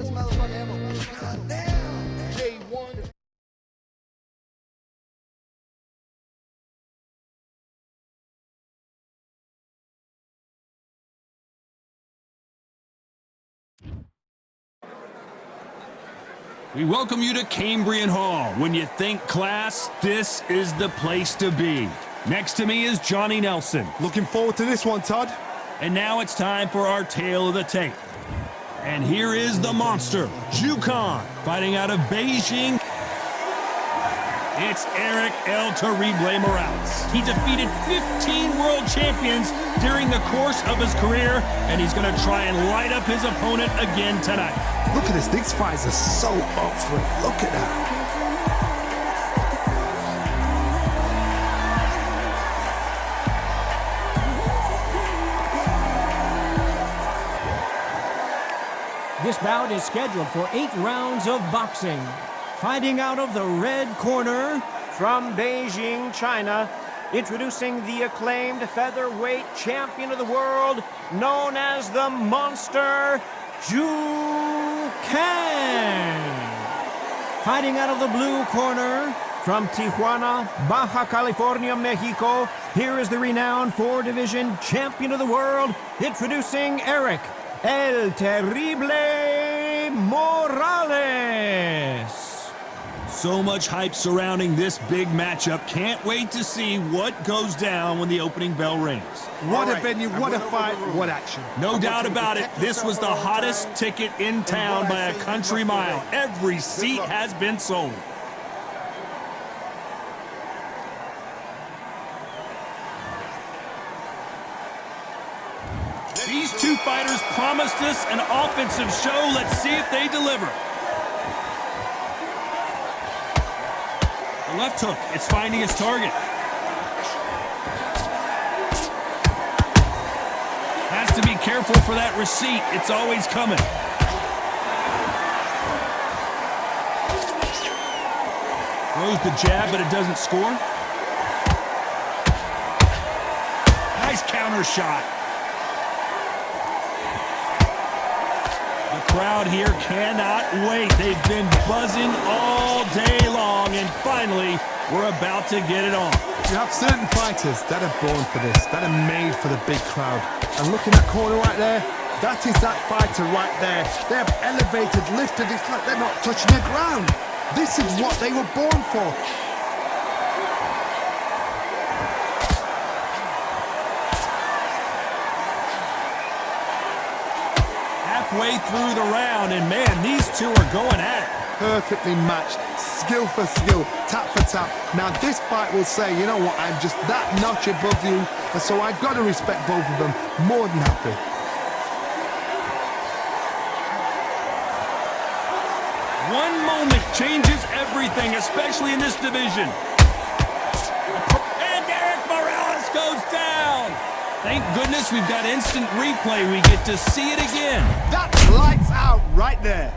We welcome you to Cambrian Hall. When you think class, this is the place to be. Next to me is Johnny Nelson. Looking forward to this one, Todd. And now it's time for our tale of the tape. And here is the monster, Jukan, fighting out of Beijing. It's Erik El Terrible Morales. He defeated 15 world champions during the course of his career, and he's going to try and light up his opponent again tonight. Look at this. These fighters are so up for it. Look at that. This bout is scheduled for 8 rounds of boxing. Fighting out of the red corner, from Beijing, China, introducing the acclaimed featherweight champion of the world, known as the Monster, Jukan. Fighting out of the blue corner, from Tijuana, Baja California, Mexico, here is the renowned 4-division champion of the world, introducing Erik El Terrible Morales. So much hype surrounding this big matchup. Can't wait to see what goes down when the opening bell rings. What a venue, what a fight, what action. No doubt about it, this was the hottest ticket in town by a country mile. Every seat has been sold. These two fighters promised us an offensive show. Let's see if they deliver. The left hook, it's finding its target. Has to be careful for that receipt. It's always coming. Throws the jab, but it doesn't score. Nice counter shot. The crowd here cannot wait. They've been buzzing all day long, and finally, we're about to get it on. You have certain fighters that are born for this, that are made for the big crowd. And look in that corner right there, that is that fighter right there. They have elevated, lifted, it's like they're not touching the ground. This is what they were born for. Halfway through the round, and man, these two are going at it. Perfectly matched, skill for skill, tap for tap. Now this fight will say, you know what, I'm just that notch above you, and so I've got to respect both of them. More than happy. One moment changes everything, especially in this division. And Erik Morales goes down. Thank goodness we've got instant replay. We get to see it again. That's lights out right there.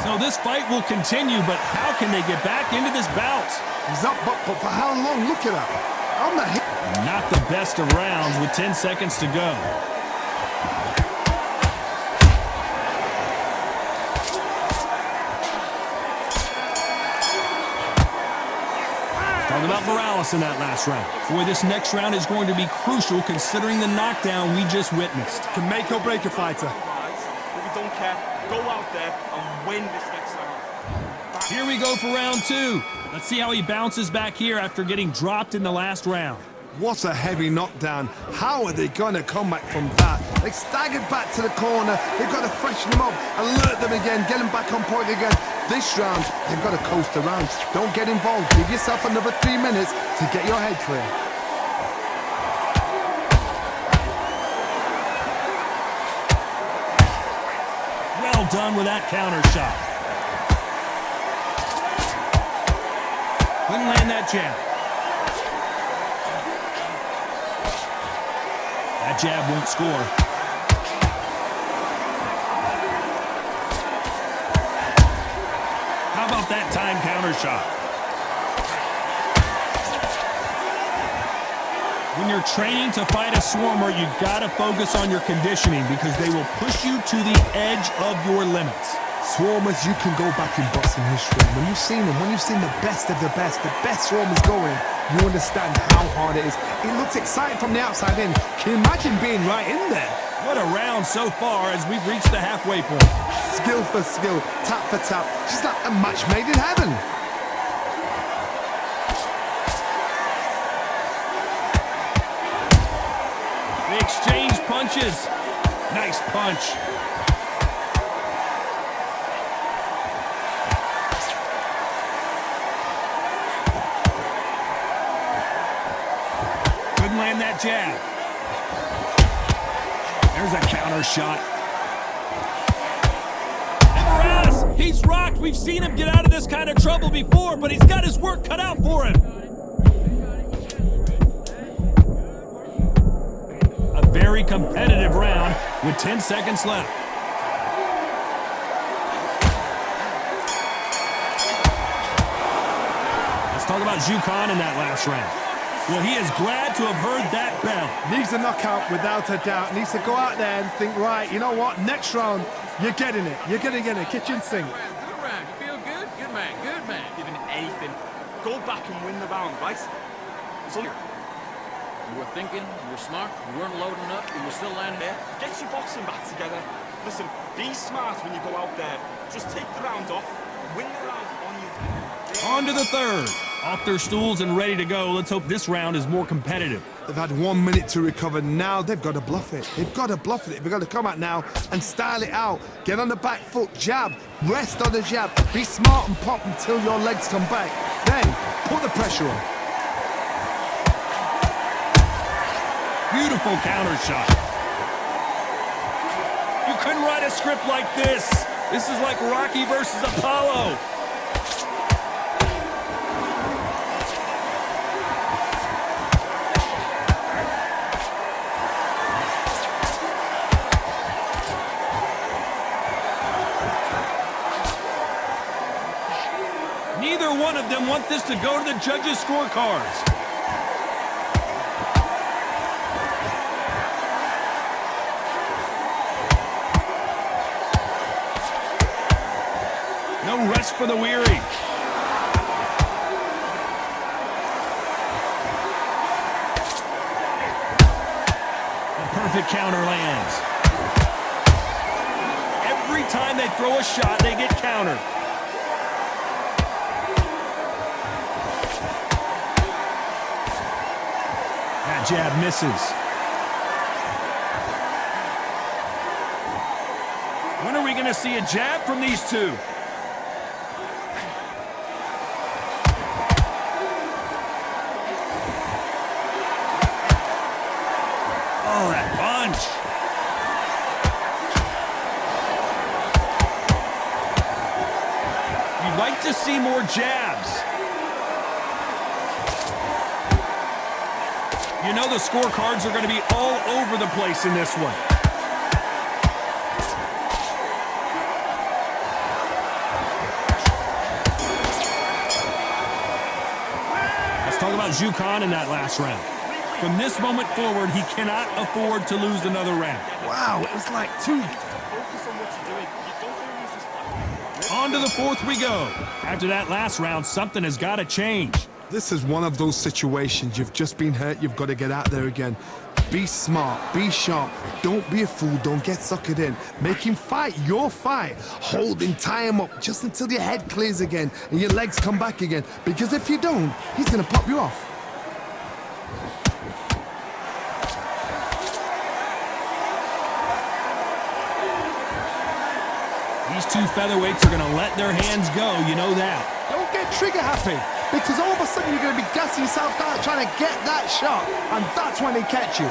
So this fight will continue, but how can they get back into this bout? He's up, but for how long? Look at that. On the hit. Not the best of rounds with 10 seconds to go. Talking about Morales in that last round. Boy, this next round is going to be crucial considering the knockdown we just witnessed. Can make or break a fighter. We don't care. Go out there and win this next round. Here we go for round 2. Let's see how he bounces back here after getting dropped in the last round. What a heavy knockdown. How are they going to come back from that? They staggered back to the corner. They've got to freshen them up, alert them again, get them back on point again. This round, they've got to coast around. Don't get involved. Give yourself another 3 minutes to get your head clear. Well done with that counter shot. Couldn't land that jab. That jab won't score. How about that time counter shot? When you're training to fight a swarmer, you gotta focus on your conditioning because they will push you to the edge of your limits. Swarmers, you can go back in boxing history. When you've seen them, when you've seen the best swarmers going, you understand how hard it is. It looks exciting from the outside in. Can you imagine being right in there? What a round so far as we've reached the halfway point. Skill for skill, tap for tap. Just like a match made in heaven. They exchange punches. Nice punch. Couldn't land that jab. There's a counter shot. And he's rocked. We've seen him get out of this kind of trouble before, but he's got his work cut out for him. A very competitive round with 10 seconds left. Let's talk about Khan in that last round. Well, he is glad to have heard that bell. Needs a knockout without a doubt. Needs to go out there and think, right, you know what? Next round, you're getting it. You're going to get a kitchen sink. Good round. You feel good? Good man. Good man. Giving anything. Go back and win the round, right? So You were thinking, you were smart, you weren't loading up, you were still landing there. get your boxing back together. Listen, be smart when you go out there. Just take the round off. Win the round on you. On to the third. Off their stools and ready to go. Let's hope this round is more competitive. They've had 1 minute to recover. Now they've got to bluff it. They've got to bluff it. They've got to come out now and style it out. Get on the back foot, jab, rest on the jab. Be smart and pop until your legs come back. Then put the pressure on. Beautiful counter shot. You couldn't write a script like this. This is like Rocky versus Apollo. Neither one of them want this to go to the judges' scorecards. No rest for the weary. The perfect counter lands. Every time they throw a shot, they get countered. That jab misses. When are we going to see a jab from these two? Oh, that punch. You'd like to see more jabs. You know the scorecards are going to be all over the place in this one. Let's talk about Khan in that last round. From this moment forward, he cannot afford to lose another round. Wow, it was like two. Focus on what you're doing. You don't want to lose this fight. On to the fourth we go. After that last round, something has got to change. This is one of those situations. You've just been hurt. You've got to get out there again. Be smart. Be sharp. Don't be a fool. Don't get suckered in. Make him fight your fight. Hold him, tie him up just until your head clears again and your legs come back again. Because if you don't, he's going to pop you off. These two featherweights are going to let their hands go. You know that. Don't get trigger happy. Because all of a sudden you're going to be gassing yourself out trying to get that shot. And that's when they catch you.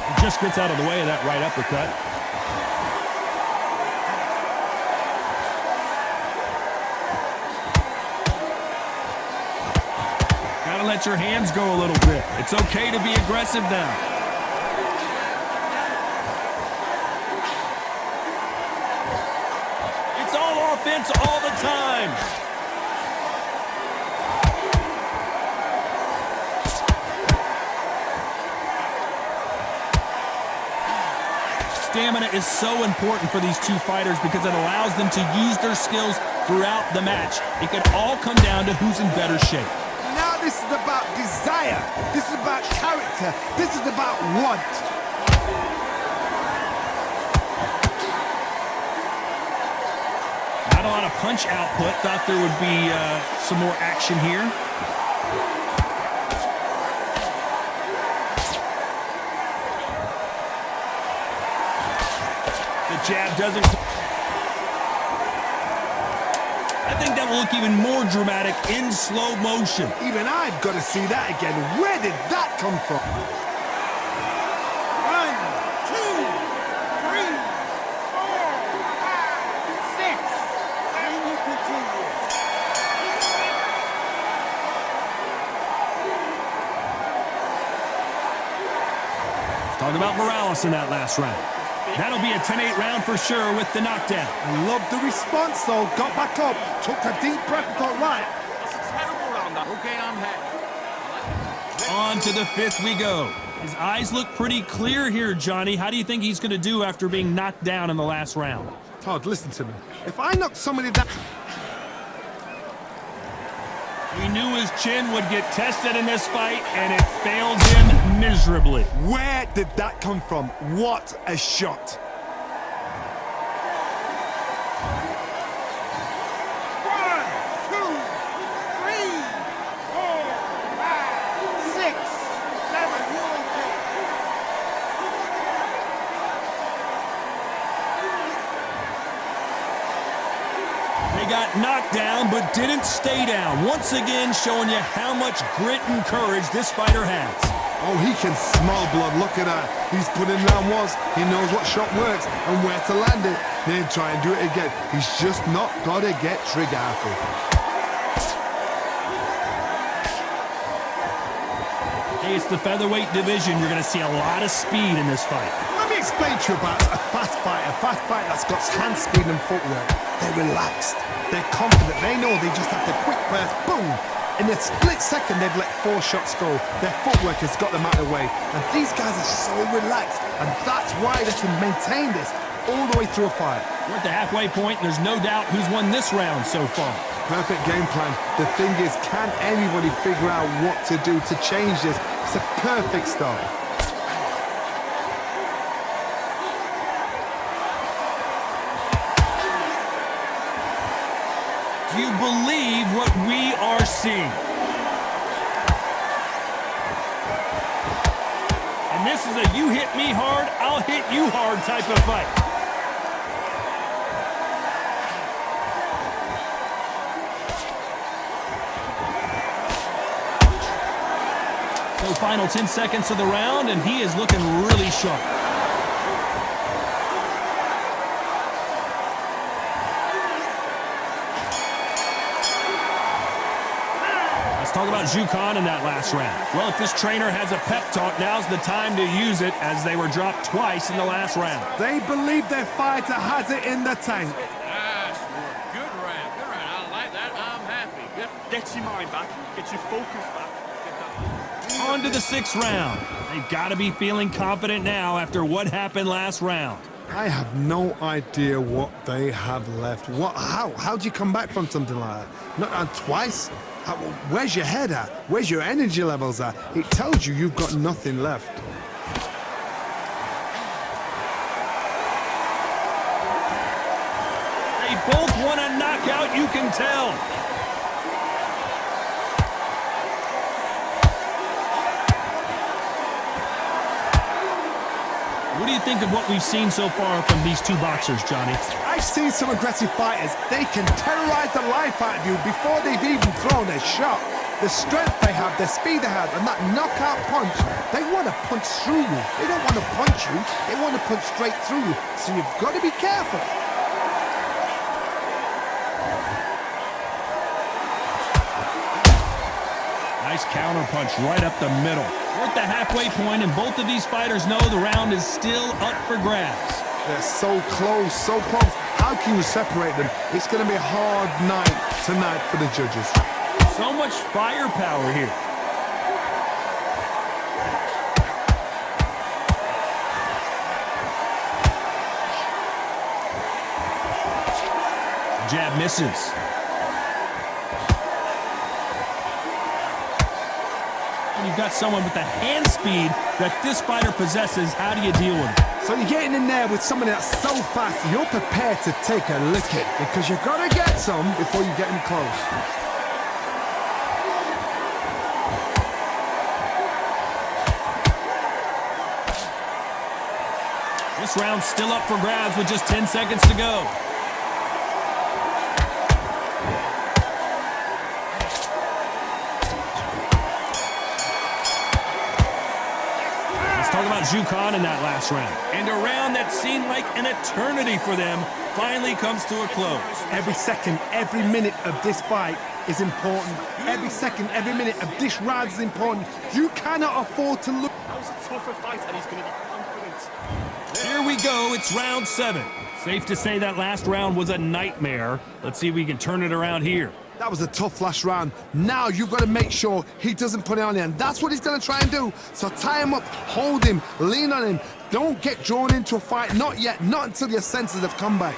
He just gets out of the way of that right uppercut. Got to let your hands go a little bit. It's okay to be aggressive now. It's all offense all the time. Stamina is so important for these two fighters because it allows them to use their skills throughout the match. It can all come down to who's in better shape. Now this is about desire. This is about character. This is about want. Not a lot of punch output. Thought there would be some more action here. Jab doesn't. I think that will look even more dramatic in slow motion. Even I've got to see that again. Where did that come from? 1, 2, 3, 4, 5, 6. And you continue. Talk about Morales in that last round. That'll be a 10-8 round for sure with the knockdown. I love the response though. Got back up, took a deep breath and thought, right. It's a terrible round, that. Okay, I'm happy. On to the fifth we go. His eyes look pretty clear here, Johnny. How do you think he's going to do after being knocked down in the last round? Todd, listen to me. If I knock somebody down... We knew his chin would get tested in this fight, and it failed him miserably. Where did that come from? What a shot. 1, 2, 3, 4, 5, 6, 7. You okay? They got knocked down, but didn't stay down. Once again, showing you how much grit and courage this fighter has. Oh, he can smell blood. Look at that. He's put in round ones. He knows what shot works and where to land it. Then try and do it again. He's just not got to get trigger happy. Hey, it's the featherweight division. You're going to see a lot of speed in this fight. Let me explain to you about a fast fighter. A fast fighter that's got hand speed and footwork. They're relaxed. They're confident. They know they just have to quick burst, boom. In a split second, they've let 4 shots go. Their footwork has got them out of the way. And these guys are so relaxed. And that's why they can maintain this all the way through a fight. We're at the halfway point. There's no doubt who's won this round so far. Perfect game plan. The thing is, can anybody figure out what to do to change this? It's a perfect start. Do you believe what we are seeing? And this is a you hit me hard, I'll hit you hard type of fight. So final 10 seconds of the round, and he is looking really sharp. Let's talk about Jukan in that last round. Well, if this trainer has a pep talk, now's the time to use it, as they were dropped twice in the last round. They believe their fighter has it in the tank. Nice work. Good round. Good round. I like that. I'm happy. Good. Get your mind back. Get your focus back. Get that. On to the 6th round. They've got to be feeling confident now after what happened last round. I have no idea what they have left. How do you come back from something like that? Not twice? Where's your head at? Where's your energy levels at? It tells you you've got nothing left. They both want a knockout, you can tell. What do you think of what we've seen so far from these two boxers, Johnny? I've seen some aggressive fighters. They can terrorize the life out of you before they've even thrown their shot. The strength they have, the speed they have, and that knockout punch, they want to punch through you. They don't want to punch you, they want to punch straight through you. So you've got to be careful. Nice counter punch right up the middle. We're at the halfway point, and both of these fighters know the round is still up for grabs. They're so close, so close. How can you separate them? It's going to be a hard night tonight for the judges. So much firepower here. Jab misses. When you've got someone with the hand speed that this fighter possesses, how do you deal with it? So you're getting in there with somebody that's so fast, you're prepared to take a licking because you've got to get some before you get in close. This round's still up for grabs with just 10 seconds to go. Talk about Jukan in that last round. And a round that seemed like an eternity for them finally comes to a close. Every second, every minute of this fight is important. Every second, every minute of this round is important. You cannot afford to lose. That was a tougher fight, and he's going to be confident. Here we go. It's round 7. Safe to say that last round was a nightmare. Let's see if we can turn it around here. That was a tough last round. Now you've got to make sure he doesn't put it on you, and that's what he's going to try and do. So tie him up, hold him, lean on him. Don't get drawn into a fight. Not yet. Not until your senses have come back.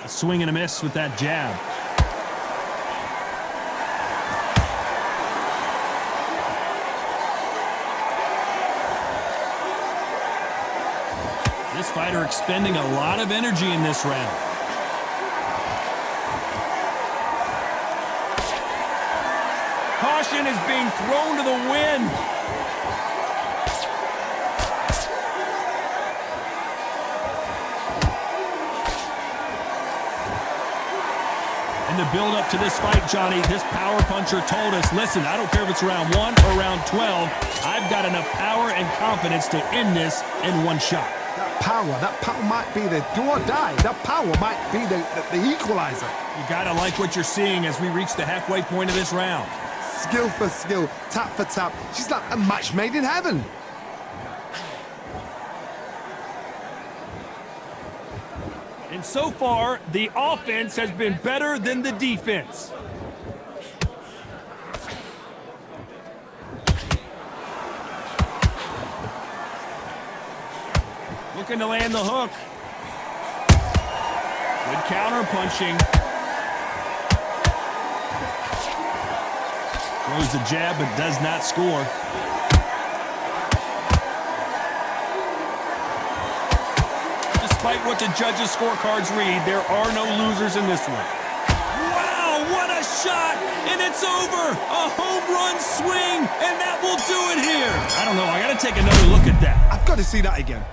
A swing and a miss with that jab. This fighter expending a lot of energy in this round. Caution is being thrown to the wind. In the build-up to this fight, Johnny, this power puncher told us, listen, I don't care if it's round 1 or round 12, I've got enough power and confidence to end this in one shot. That power might be the do or die. That power might be the equalizer. You gotta like what you're seeing as we reach the halfway point of this round. Skill for skill, tap for tap. She's like a match made in heaven. And so far, the offense has been better than the defense. Looking to land the hook. Good counter punching. Throws the jab but does not score. Despite what the judges' scorecards read, there are no losers in this one. Wow, what a shot! And it's over! A home run swing, and that will do it here. I don't know, I gotta take another look at that. I've got to see that again.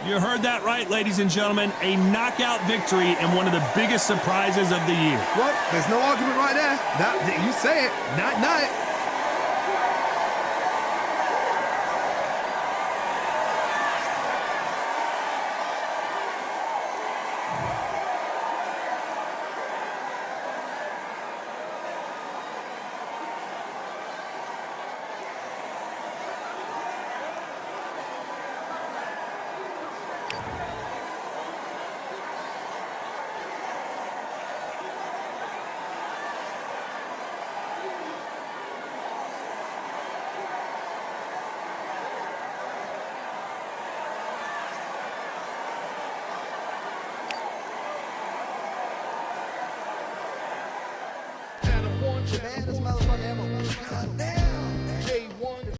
You heard that right, ladies and gentlemen. A knockout victory and one of the biggest surprises of the year. Well, there's no argument right there. You say it. Night. The baddest motherfucker ever. Goddamn.